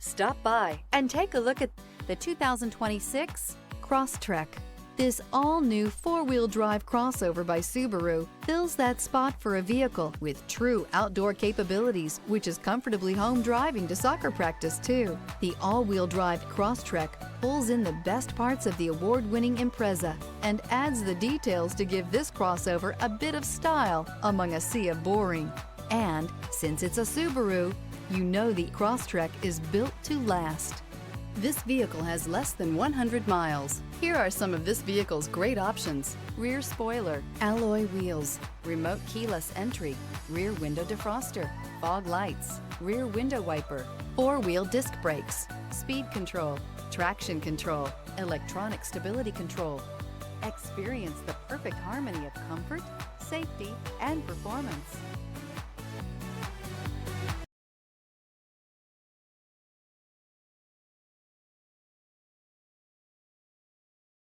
Stop by and take a look at the 2026 Crosstrek. This all-new four-wheel drive crossover by Subaru fills that spot for a vehicle with true outdoor capabilities, which is comfortably home driving to soccer practice too. The all-wheel drive Crosstrek pulls in the best parts of the award-winning Impreza and adds the details to give this crossover a bit of style among a sea of boring. And since it's a Subaru, you know the Crosstrek is built to last. This vehicle has less than 100 miles. Here are some of this vehicle's great options: rear spoiler, alloy wheels, remote keyless entry, rear window defroster, fog lights, rear window wiper, four-wheel disc brakes, speed control, traction control, electronic stability control. Experience the perfect harmony of comfort, safety, and performance.